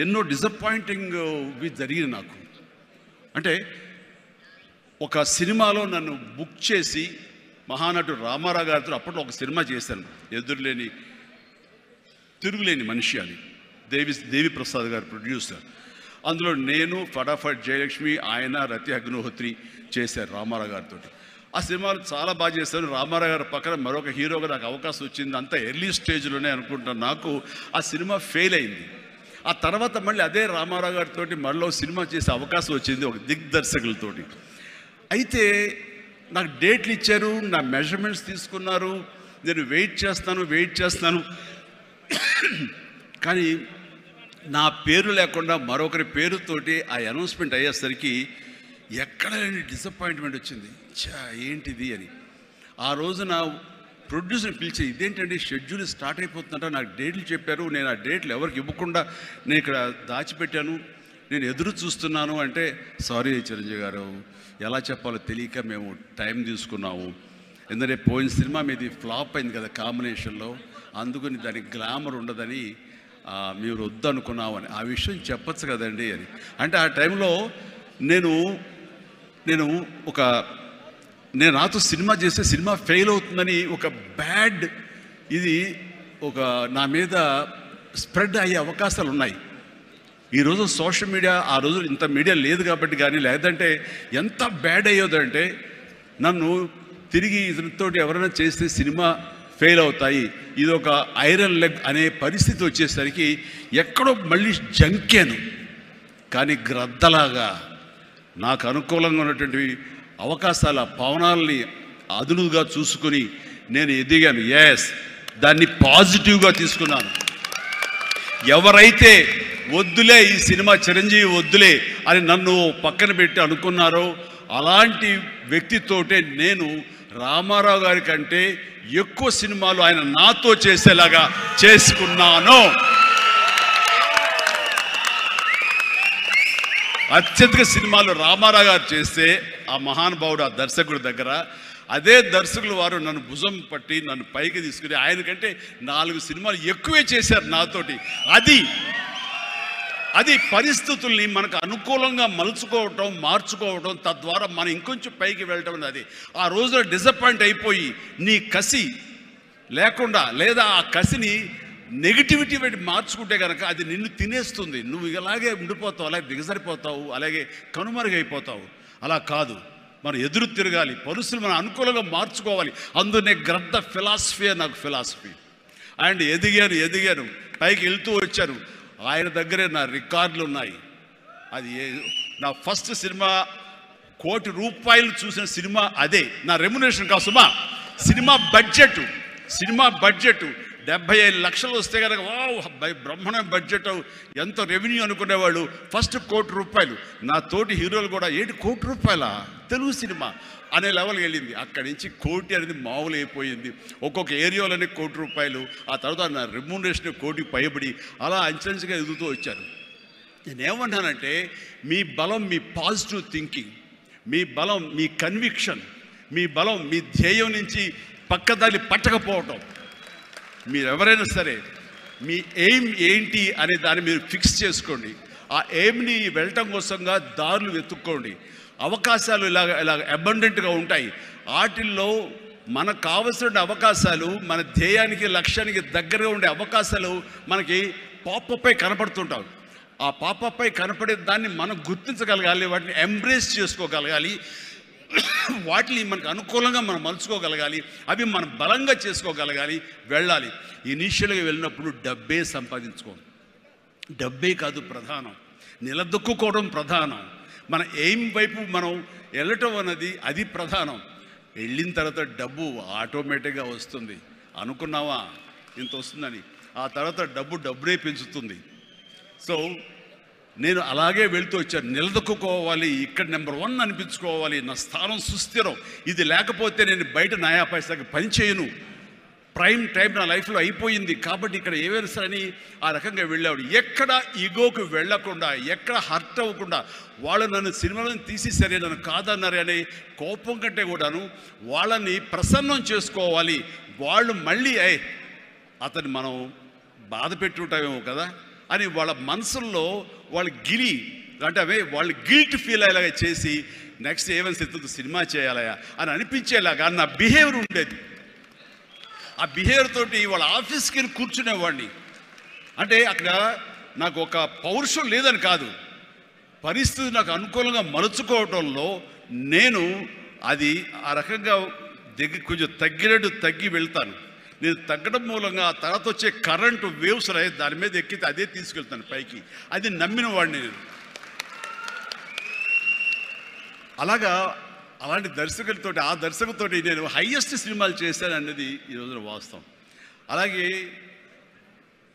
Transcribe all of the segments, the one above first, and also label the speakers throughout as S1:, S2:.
S1: ఎన్నో డిసప్పాయింటింగ్ జరిగింది నాకు. అంటే ఒక సినిమాలో నన్ను బుక్ చేసి మహానటుడు రామారావు గారితో అప్పట్లో ఒక సినిమా చేశాను, ఎదురులేని తిరుగులేని మనిషి అని. దేవి ప్రసాద్ గారు ప్రొడ్యూసర్. అందులో నేను, ఫటాఫట్ జయలక్ష్మి, ఆయన, రతి అగ్నిహోత్రి చేశారు రామారావు గారితో. ఆ సినిమాలు చాలా బాగా చేశాను. రామారావు గారి పక్కన మరొక హీరోగా నాకు అవకాశం వచ్చింది. అంత ఎర్లీ స్టేజ్లోనే అనుకుంటాను. నాకు ఆ సినిమా ఫెయిల్ అయింది. ఆ తర్వాత మళ్ళీ అదే రామారావు గారితో మళ్ళీ సినిమా చేసే అవకాశం వచ్చింది ఒక దిగ్దర్శకులతోటి. అయితే నాకు డేట్లు ఇచ్చారు, నా మెజర్మెంట్స్ తీసుకున్నారు, నేను వెయిట్ చేస్తాను. కానీ నా పేరు లేకుండా మరొకరి పేరుతోటి ఆ అనౌన్స్మెంట్ అయ్యేసరికి ఎక్కడ డిసప్పాయింట్మెంట్ వచ్చింది. ఏంటిది అని ఆ రోజు నా ప్రొడ్యూసర్ని పిలిచి, ఇదేంటండి షెడ్యూల్ స్టార్ట్ అయిపోతుందంట, నాకు డేట్లు చెప్పారు, నేను ఆ డేట్లు ఎవరికి ఇవ్వకుండా నేను ఇక్కడ దాచిపెట్టాను, నేను ఎదురు చూస్తున్నాను అంటే, సారీ చిరంజీవి గారు, ఎలా చెప్పాలో తెలియక మేము టైం తీసుకున్నాము. ఎందుకంటే పోయిన సినిమా మీది ఫ్లాప్ అయింది కదా కాంబినేషన్లో, అందుకని దానికి గ్లామర్ ఉండదని మీరు వద్దనుకున్నావు అని. ఆ విషయం చెప్పచ్చు కదండి అని అంటే, ఆ టైంలో నేను నాతో సినిమా చేస్తే సినిమా ఫెయిల్ అవుతుందని ఒక బ్యాడ్ ఇది నా మీద స్ప్రెడ్ అయ్యే అవకాశాలు ఉన్నాయి. ఈరోజు సోషల్ మీడియా, ఆ రోజు ఇంత మీడియా లేదు కాబట్టి కానీ, లేదంటే ఎంత బ్యాడ్ అయ్యేదంటే నన్ను తిరిగి ఇతనితో ఎవరైనా చేస్తే సినిమా ఫెయిల్ అవుతాయి, ఇది ఒక ఐరన్ లెగ్ అనే పరిస్థితి వచ్చేసరికి ఎక్కడో మళ్ళీ జంకాను. కానీ గ్రద్దలాగా నాకు అనుకూలంగా ఉన్నటువంటి అవకాశాల పవనాల్ని అదునుగా చూసుకుని నేను ఎదిగాను. దాన్ని పాజిటివ్గా తీసుకున్నాను. ఎవరైతే వద్దులే ఈ సినిమా చిరంజీవి వద్దులే అని నన్ను పక్కన పెట్టి అనుకున్నారో అలాంటి వ్యక్తితోటే నేను రామారావు గారి కంటే ఎక్కువ సినిమాలు ఆయన నాతో చేసేలాగా చేసుకున్నాను. అత్యధిక సినిమాలు రామారావు గారు చేస్తే ఆ మహానుభావుడు ఆ దర్శకుడి దగ్గర, అదే దర్శకులు వారు నన్ను భుజం పట్టి నన్ను పైకి తీసుకుని ఆయనకంటే 4 సినిమాలు ఎక్కువే చేశారు నాతోటి. అది పరిస్థితుల్ని మనకు అనుకూలంగా మలుచుకోవటం, మార్చుకోవటం, తద్వారా మనం ఇంకొంచెం పైకి వెళ్ళటం అనేది. ఆ రోజున డిసప్పాయింట్ అయిపోయి నీ కసి లేకుండా, లేదా ఆ కసిని నెగిటివిటీ పెట్టి మార్చుకుంటే కనుక అది నిన్ను తినేస్తుంది. నువ్వు ఇలాగే ఉండిపోతావు, అలాగే దిగజరిపోతావు, అలాగే కనుమరుగైపోతావు. అలా కాదు, మనం ఎదురు తిరగాలి, పరిస్థితులు మనం అనుకూలంగా మార్చుకోవాలి. అందునే గ్రద్ద ఫిలాసఫీ నాకు ఫిలాసఫీ. అండ్ ఎదిగాను, పైకి వెళ్తూ వచ్చాను. ఆయన దగ్గరే నా రికార్డులు ఉన్నాయి. అది నా ఫస్ట్ సినిమా ₹1 కోటి చూసిన సినిమా అదే. నా రెమ్యునరేషన్ కాదు సుమా, సినిమా బడ్జెట్ 75 లక్షలు వస్తే కనుక బ్రహ్మణ బడ్జెట్ ఎంత రెవెన్యూ అనుకునేవాళ్ళు. ఫస్ట్ ₹1 కోటి. నా తోటి హీరోలు కూడా ₹1 కోటి తెలుగు సినిమా అనే లెవెల్కి వెళ్ళింది. అక్కడి నుంచి కోటి అనేది మామూలు అయిపోయింది. ఒక్కొక్క ఏరియాలోనే ₹1 కోటి. ఆ తర్వాత నా రెమ్యునరేషన్ ₹1 కోటి పైబడి అలా అంచెంచుగా ఎదుగుతూ వచ్చాను. నేనేమన్నానంటే, మీ బలం మీ పాజిటివ్ థింకింగ్, మీ బలం మీ కన్విక్షన్, మీ బలం మీ ధ్యేయం నుంచి పక్కదారి పట్టకపోవటం. మీరు ఎవరైనా సరే మీ ఎయిమ్ ఏంటి అనే దాన్ని మీరు ఫిక్స్ చేసుకోండి. ఆ ఎయిమ్ని వెళ్ళటం కోసంగా దారులు వెతుక్కోండి. అవకాశాలు ఇలాగ అబండెంట్గా ఉంటాయి. వాటిల్లో మనకు కావలసిన అవకాశాలు, మన ధ్యేయానికి లక్ష్యానికి దగ్గరగా ఉండే అవకాశాలు మనకి పాపపై కనపడుతుంటాం. ఆ పాపపై కనపడే దాన్ని మనం గుర్తించగలగాలి, వాటిని ఎంబ్రేస్ చేసుకోగలగాలి, వాటిని మనకు అనుకూలంగా మనం మలుచుకోగలగాలి, అవి మనం బలంగా చేసుకోగలగాలి, వెళ్ళాలి. ఇనీషియల్గా వెళ్ళినప్పుడు డబ్బే సంపాదించుకోండి. డబ్బే కాదు ప్రధానం, నిలదొక్కుకోవడం ప్రధానం. మన ఎయిమ్ వైపు మనం వెళ్ళటం అన్నది అది ప్రధానం. వెళ్ళిన తర్వాత డబ్బు ఆటోమేటిక్గా వస్తుంది. అనుకున్నావా ఇంత వస్తుందని, ఆ తర్వాత డబ్బునే పెంచుతుంది. సో నేను అలాగే వెళ్తూ వచ్చాను. నిలదొక్కుకోవాలి, ఇక్కడ నెంబర్ 1 అనిపించుకోవాలి, నా స్థానం సుస్థిరం. ఇది లేకపోతే నేను బయట నయా పైసాకి పని చేయను. ప్రైమ్ టైం నా లైఫ్లో అయిపోయింది కాబట్టి ఇక్కడ ఏమైనా సరే అని ఆ రకంగా వెళ్ళాడు. ఎక్కడ ఈగోకి వెళ్ళకుండా, ఎక్కడ హర్ట్ అవ్వకుండా, వాళ్ళు నన్ను సినిమాలను తీసేసరే, నన్ను కాదన్నారే అనే కోపం కంటే కూడాను వాళ్ళని ప్రసన్నం చేసుకోవాలి. వాళ్ళు మళ్ళీ అతన్ని మనం బాధ పెట్టుంటామేమో కదా, అని వాళ్ళ మనసుల్లో వాళ్ళు అంటే అవే వాళ్ళు గిల్ట్ ఫీల్ అయ్యేలాగా చేసి నెక్స్ట్ ఏమైనా స్థితితో సినిమా చేయాలయా అని అనిపించేలాగా నా బిహేవియర్ ఉండేది. ఆ బిహేవియర్ తోటి వాళ్ళ ఆఫీస్కి వెళ్ళి కూర్చునేవాడిని. అంటే అక్కడ నాకు ఒక పౌరుషం లేదని కాదు, పరిస్థితి నాకు అనుకూలంగా మలుచుకోవటంలో నేను అది ఆ రకంగా కొంచెం తగ్గి వెళ్తాను. నేను తగ్గడం మూలంగా ఆ తర్వాత వచ్చే కరెంటు వేవ్స్ దాని మీద ఎక్కితే అదే తీసుకెళ్తాను పైకి. అది నమ్మిన వాడిని నేను. అలాంటి దర్శకులతోటి ఆ దర్శకులతోటి నేను హైయెస్ట్ సినిమాలు చేశాను అన్నది ఈ రోజున వాస్తవం. అలాగే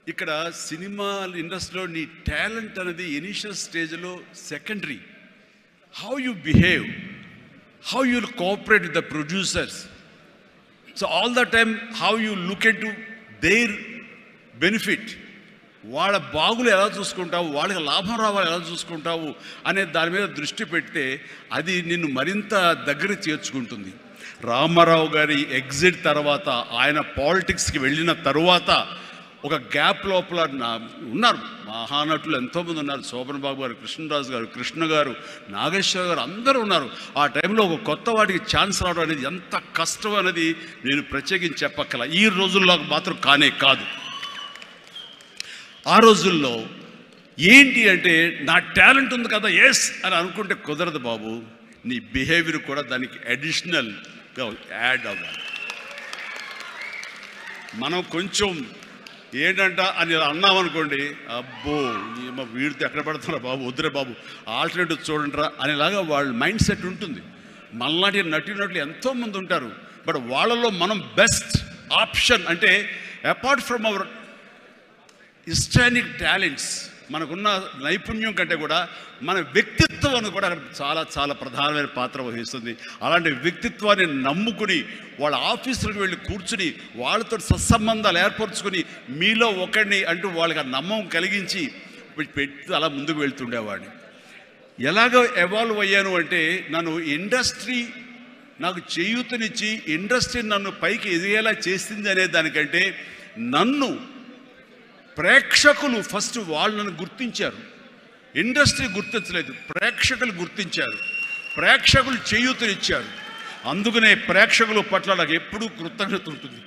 S1: ఇక్కడ సినిమా ఇండస్ట్రీలో నీ టాలెంట్ అనేది ఇనిషియల్ స్టేజ్లో secondary. How you behave, how you cooperate with the producers. So all the time how you look at to their benefit. వాళ్ళ బాగులు ఎలా చూసుకుంటావు, వాళ్ళకి లాభం రావాలి ఎలా చూసుకుంటావు అనే దాని మీద దృష్టి పెడితే అది నిన్ను మరింత దగ్గర చేర్చుకుంటుంది. రామారావు గారి ఎగ్జిట్ తర్వాత, ఆయన పాలిటిక్స్కి వెళ్ళిన తరువాత ఒక గ్యాప్ లోపల ఉన్నారు మహానటులు ఎంతోమంది ఉన్నారు. శోభన్ బాబు గారు, కృష్ణరాజు గారు, కృష్ణ గారు, నాగేశ్వర గారు అందరూ ఉన్నారు. ఆ టైంలో ఒక కొత్త వాటికి ఛాన్స్ రావడం అనేది ఎంత కష్టం అనేది నేను ప్రత్యేకించి చెప్పక్కల. ఈ రోజుల్లో మాత్రం కానే కాదు. ఆ రోజుల్లో ఏంటి అంటే నా టాలెంట్ ఉంది కదా ఎస్ అని అనుకుంటే కుదరదు బాబు. నీ బిహేవియర్ కూడా దానికి అడిషనల్గా యాడ్ అవ్వాలి. మనం కొంచెం ఏంటంట అని అన్నామనుకోండి, అబ్బో వీడితో ఎక్కడ పడుతున్నా బాబు, వద్దురే బాబు, ఆల్టర్నేటివ్ చూడండిరా అనేలాగా వాళ్ళ మైండ్ సెట్ ఉంటుంది. మనలాంటి నటులు ఎంతోమంది ఉంటారు. బట్ వాళ్ళలో మనం బెస్ట్ ఆప్షన్ అంటే అపార్ట్ ఫ్రమ్ అవర్ హిస్టానిక్ టాలెంట్స్, మనకున్న నైపుణ్యం కంటే కూడా మన వ్యక్తిత్వం అని కూడా చాలా చాలా ప్రధానమైన పాత్ర వహిస్తుంది. అలాంటి వ్యక్తిత్వాన్ని నమ్ముకుని వాళ్ళ ఆఫీసులకు వెళ్ళి కూర్చుని వాళ్ళతో సత్సంబంధాలు ఏర్పరచుకొని మీలో ఒకరిని అంటూ వాళ్ళకి ఆ నమ్మకం కలిగించి పెట్టి అలా ముందుకు వెళ్తుండేవాడిని. ఎలాగో ఎవాల్వ్ అయ్యాను అంటే నన్ను ఇండస్ట్రీ నాకు చేయూతనిచ్చి ఇండస్ట్రీ నన్ను పైకి ఎదిగేలా చేసింది అనే దానికంటే నన్ను ప్రేక్షకులు ఫస్ట్ వాళ్ళను గుర్తించారు. ఇండస్ట్రీ గుర్తించలేదు, ప్రేక్షకులు గుర్తించారు. ప్రేక్షకులు చేయూతనిచ్చారు. అందుకనే ప్రేక్షకుల పట్ల నాకు ఎప్పుడూ కృతజ్ఞత ఉంటుంది.